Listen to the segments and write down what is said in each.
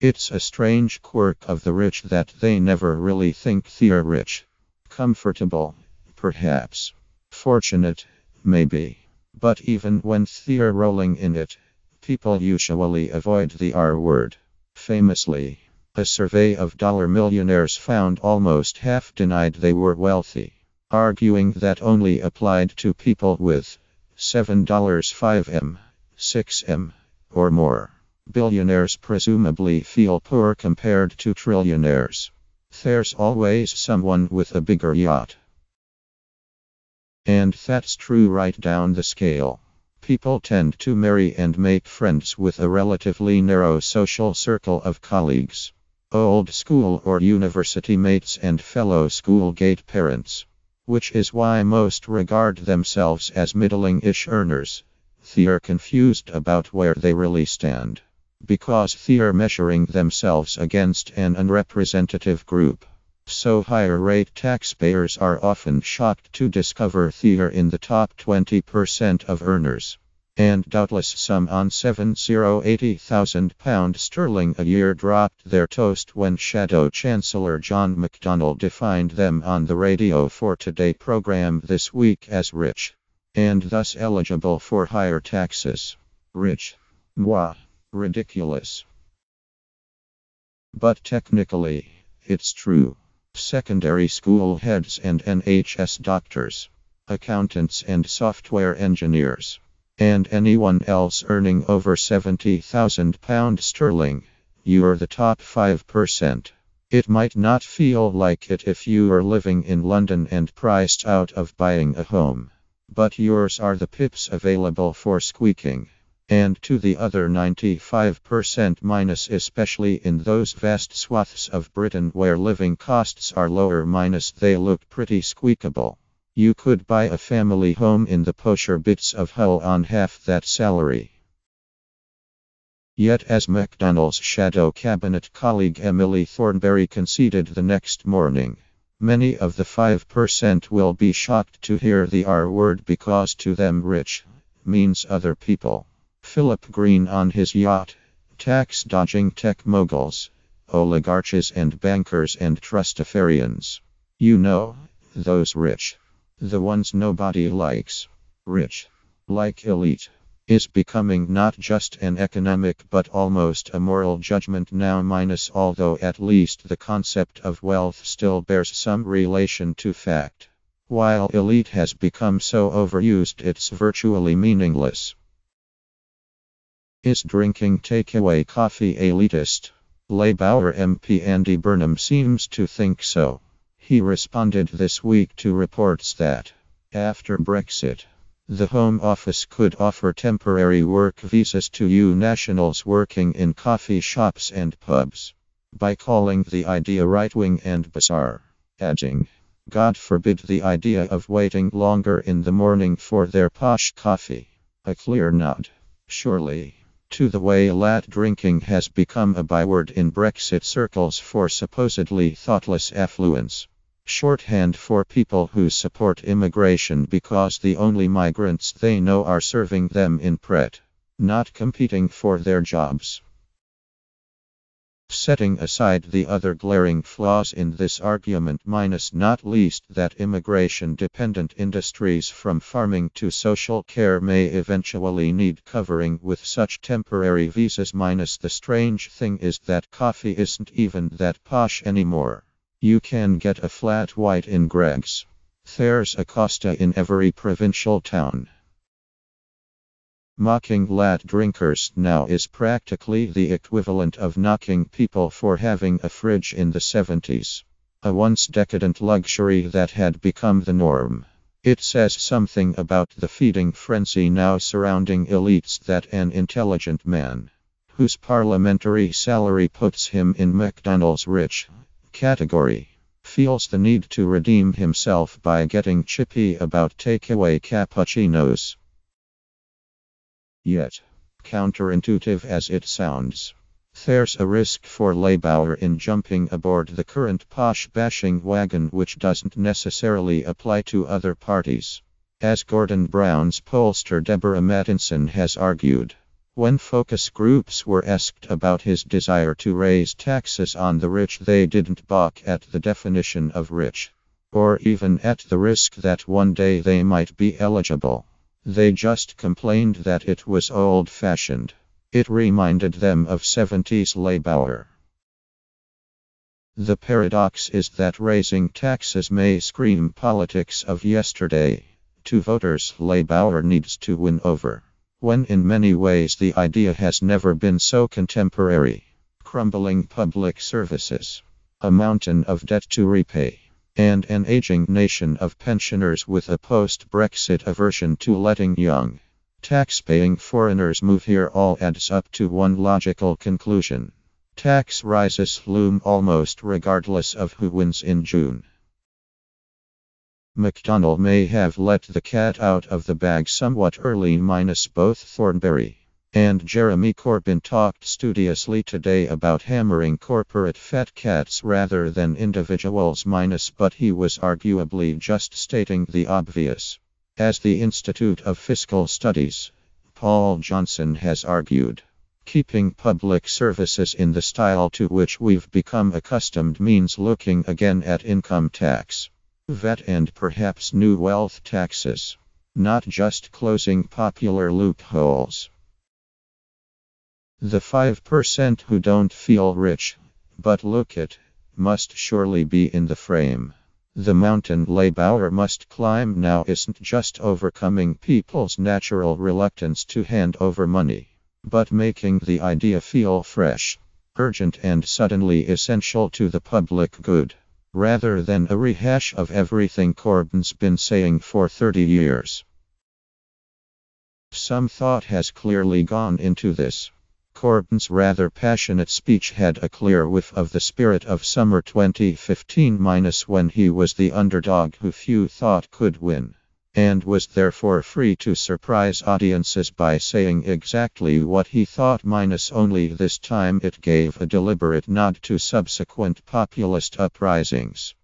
It's a strange quirk of the rich that they never really think they're rich. Comfortable, perhaps. Fortunate, maybe. But even when they're rolling in it, people usually avoid the R word. Famously, a survey of dollar millionaires found almost half denied they were wealthy, arguing that only applied to people with $7.5M, 6M, or more. Billionaires presumably feel poor compared to trillionaires. There's always someone with a bigger yacht. And that's true right down the scale. People tend to marry and make friends with a relatively narrow social circle of colleagues, old school or university mates, and fellow schoolgate parents. Which is why most regard themselves as middling-ish earners. They're confused about where they really stand, because they're measuring themselves against an unrepresentative group. So higher-rate taxpayers are often shocked to discover they're in the top 20% of earners. And doubtless some on £70,000 a year dropped their toast when Shadow Chancellor John McDonnell defined them on the Radio for Today program this week as rich, and thus eligible for higher taxes. Rich. Mwah. Ridiculous. But technically, it's true. Secondary school heads and NHS doctors, accountants and software engineers, and anyone else earning over £70,000, you're the top 5%. It might not feel like it if you are living in London and priced out of buying a home, but yours are the pips available for squeaking. And to the other 95% minus, especially in those vast swaths of Britain where living costs are lower minus, they look pretty squeakable. You could buy a family home in the posher bits of Hull on half that salary. Yet, as McDonnell's shadow cabinet colleague Emily Thornberry conceded the next morning, many of the 5% will be shocked to hear the R word because to them rich means other people. Philip Green on his yacht, tax-dodging tech moguls, oligarchs and bankers and trustafarians. You know, those rich. The ones nobody likes. Rich, like elite, is becoming not just an economic but almost a moral judgment now minus, although at least the concept of wealth still bears some relation to fact. While elite has become so overused it's virtually meaningless. Is drinking takeaway coffee elitist? Labour MP Andy Burnham seems to think so. He responded this week to reports that, after Brexit, the Home Office could offer temporary work visas to EU nationals working in coffee shops and pubs, by calling the idea right-wing and bizarre, adding, God forbid the idea of waiting longer in the morning for their posh coffee. A clear nod, surely, to the way lat drinking has become a byword in Brexit circles for supposedly thoughtless affluence. Shorthand for people who support immigration because the only migrants they know are serving them in Pret, not competing for their jobs. Setting aside the other glaring flaws in this argument minus not least that immigration-dependent industries from farming to social care may eventually need covering with such temporary visas minus, the strange thing is that coffee isn't even that posh anymore. You can get a flat white in Greggs. There's a Costa in every provincial town. Mocking lat drinkers now is practically the equivalent of knocking people for having a fridge in the 70s. A once decadent luxury that had become the norm. It says something about the feeding frenzy now surrounding elites that an intelligent man, whose parliamentary salary puts him in McDonnell's rich category, feels the need to redeem himself by getting chippy about takeaway cappuccinos. Yet, counterintuitive as it sounds, there's a risk for Labour in jumping aboard the current posh-bashing wagon, which doesn't necessarily apply to other parties. As Gordon Brown's pollster Deborah Mattinson has argued, When focus groups were asked about his desire to raise taxes on the rich, they didn't balk at the definition of rich, or even at the risk that one day they might be eligible. They just complained that it was old-fashioned. It reminded them of 70s Labour. The paradox is that raising taxes may scream politics of yesterday. To voters, Labour needs to win over, when in many ways the idea has never been so contemporary. Crumbling public services, a mountain of debt to repay, and an aging nation of pensioners with a post-Brexit aversion to letting young, tax-paying foreigners move here all adds up to one logical conclusion. Tax rises loom almost regardless of who wins in June. McDonnell may have let the cat out of the bag somewhat early. Both Thornberry and Jeremy Corbyn talked studiously today about hammering corporate fat cats rather than individuals. But he was arguably just stating the obvious. As the Institute of Fiscal Studies, Paul Johnson has argued, keeping public services in the style to which we've become accustomed means looking again at income tax, VAT, and perhaps new wealth taxes, not just closing popular loopholes. The 5% who don't feel rich, but look it, must surely be in the frame. The mountain Labour must climb now isn't just overcoming people's natural reluctance to hand over money, but making the idea feel fresh, urgent, and suddenly essential to the public good, rather than a rehash of everything Corbyn's been saying for 30 years. Some thought has clearly gone into this. Corbyn's rather passionate speech had a clear whiff of the spirit of summer 2015 when he was the underdog who few thought could win, and was therefore free to surprise audiences by saying exactly what he thought. Only this time it gave a deliberate nod to subsequent populist uprisings.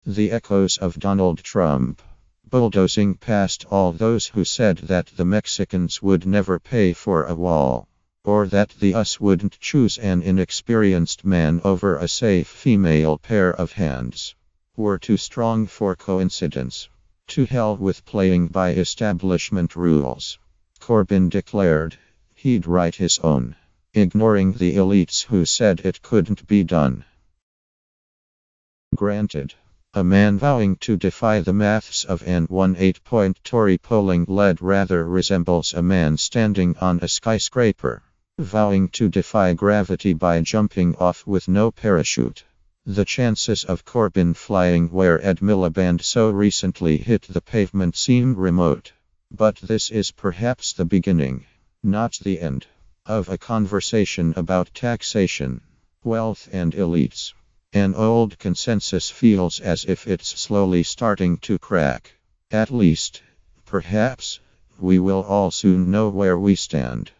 The echoes of Donald Trump bulldozing past all those who said that the Mexicans would never pay for a wall, or that the US wouldn't choose an inexperienced man over a safe female pair of hands, were too strong for coincidence. To hell with playing by establishment rules, Corbyn declared he'd write his own, ignoring the elites who said it couldn't be done. Granted, a man vowing to defy the maths of an 8-point Tory polling lead rather resembles a man standing on a skyscraper, vowing to defy gravity by jumping off with no parachute. The chances of Corbyn flying where Ed Miliband so recently hit the pavement seem remote. But this is perhaps the beginning, not the end, of a conversation about taxation, wealth, and elites. An old consensus feels as if it's slowly starting to crack. At least, perhaps, we will all soon know where we stand.